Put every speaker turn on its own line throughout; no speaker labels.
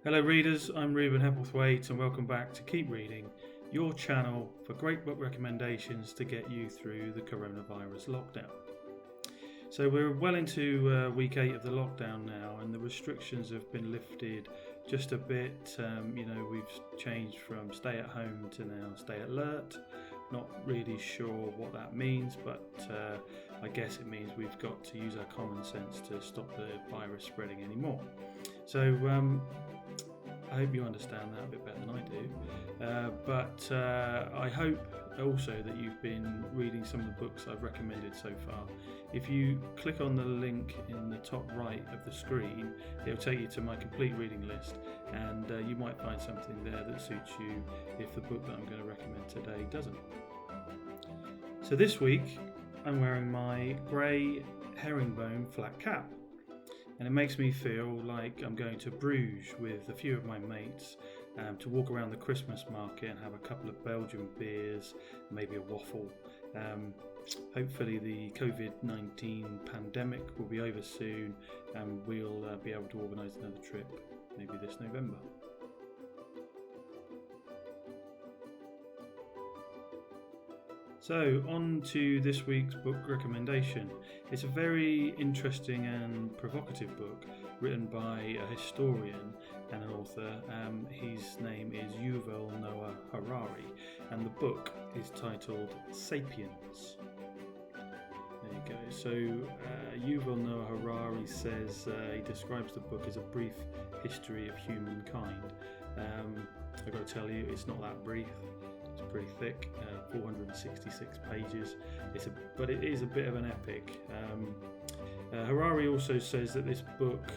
Hello readers, I'm Ruben Hepplethwaite and welcome back to Keep Reading, your channel for great book recommendations to get you through the coronavirus lockdown. So we're well into week 8 of the lockdown now, and the restrictions have been lifted just a bit. We've changed from stay at home to now stay alert. Not really sure what that means, but I guess it means we've got to use our common sense to stop the virus spreading anymore. So I hope you understand that a bit better than I do, but I hope also that you've been reading some of the books I've recommended so far. If you click on the link in the top right of the screen, it'll take you to my complete reading list, and you might find something there that suits you if the book that I'm going to recommend today doesn't. So this week I'm wearing my grey herringbone flat cap, and it makes me feel like I'm going to Bruges with a few of my mates to walk around the Christmas market and have a couple of Belgian beers, maybe a waffle. Hopefully the COVID-19 pandemic will be over soon and we'll be able to organise another trip maybe this November. So on to this week's book recommendation. It's a very interesting and provocative book written by a historian and an author. His name is Yuval Noah Harari, and the book is titled Sapiens. There you go. So Yuval Noah Harari says he describes the book as a brief history of humankind. I've got to tell you, it's not that brief. It's pretty thick, 466 pages. But it is a bit of an epic. Harari also says that this book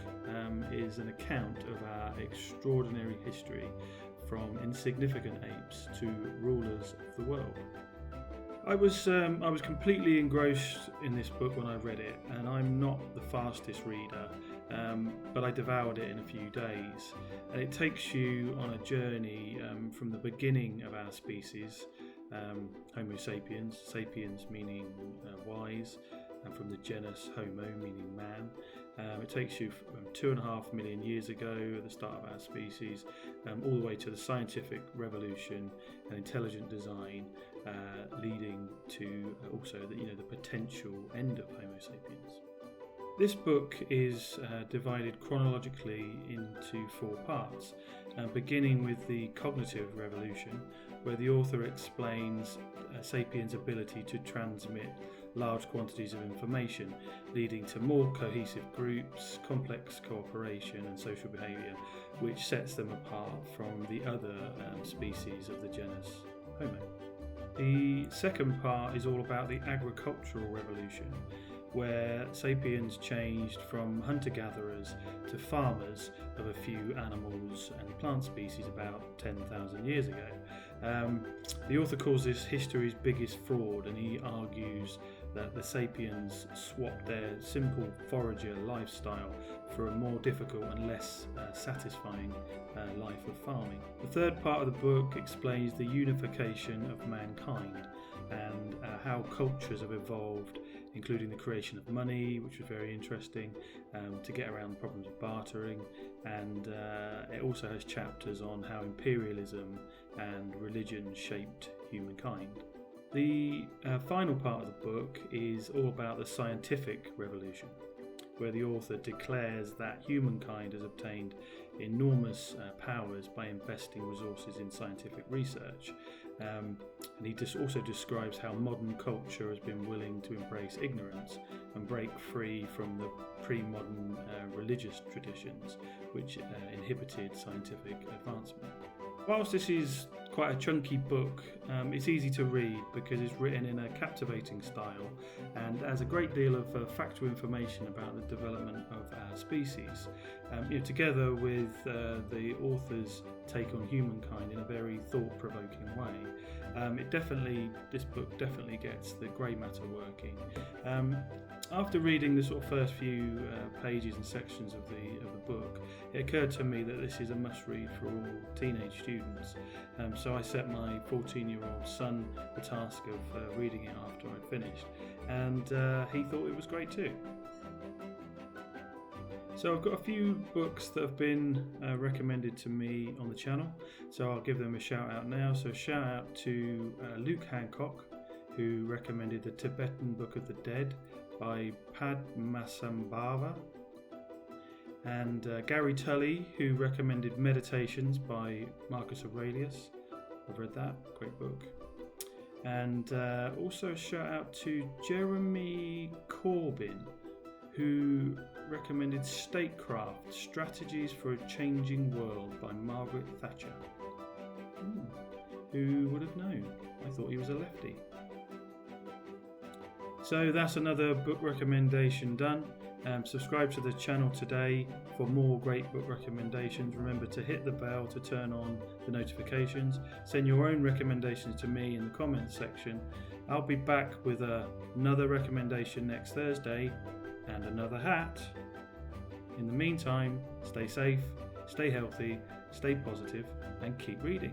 is an account of our extraordinary history, from insignificant apes to rulers of the world. I was completely engrossed in this book when I read it, and I'm not the fastest reader, but I devoured it in a few days. And it takes you on a journey from the beginning of our species, Homo sapiens, sapiens meaning wise, and from the genus Homo meaning man. It takes you from 2.5 million years ago at the start of our species, all the way to the scientific revolution and intelligent design, leading to also the potential end of Homo sapiens. This book is divided chronologically into 4 parts, beginning with the cognitive revolution, where the author explains sapiens' ability to transmit large quantities of information, leading to more cohesive groups, complex cooperation and social behaviour, which sets them apart from the other species of the genus Homo. The second part is all about the agricultural revolution, where sapiens changed from hunter-gatherers to farmers of a few animals and plant species about 10,000 years ago. The author calls this history's biggest fraud, and he argues that the sapiens swapped their simple forager lifestyle for a more difficult and less satisfying life of farming. The third part of the book explains the unification of mankind and how cultures have evolved, including the creation of money, which was very interesting, to get around the problems of bartering, and it also has chapters on how imperialism and religion shaped humankind. The final part of the book is all about the scientific revolution, where the author declares that humankind has obtained enormous powers by investing resources in scientific research. And he also describes how modern culture has been willing to embrace ignorance and break free from the pre-modern religious traditions which inhibited scientific advancement. Whilst this is quite a chunky book, it's easy to read because it's written in a captivating style and has a great deal of factual information about the development of our species, together with the author's take on humankind in a very thought-provoking way. This book definitely gets the grey matter working. After reading the sort of first few pages and sections of the book, it occurred to me that this is a must-read for all teenage students. So I set my 14-year-old son the task of reading it after I'd finished, and he thought it was great too. So I've got a few books that have been recommended to me on the channel, so I'll give them a shout out now. So shout out to Luke Hancock, who recommended The Tibetan Book of the Dead by Padmasambhava, and Gary Tully, who recommended Meditations by Marcus Aurelius. I've read that, great book. And also a shout out to Jeremy Corbyn, who recommended Statecraft, Strategies for a Changing World by Margaret Thatcher. Who would have known? I thought he was a lefty. So that's another book recommendation done. Subscribe to the channel today for more great book recommendations. Remember to hit the bell to turn on the notifications. Send your own recommendations to me in the comments section. I'll be back with another recommendation next Thursday and another hat. In the meantime, stay safe, stay healthy, stay positive, and keep reading.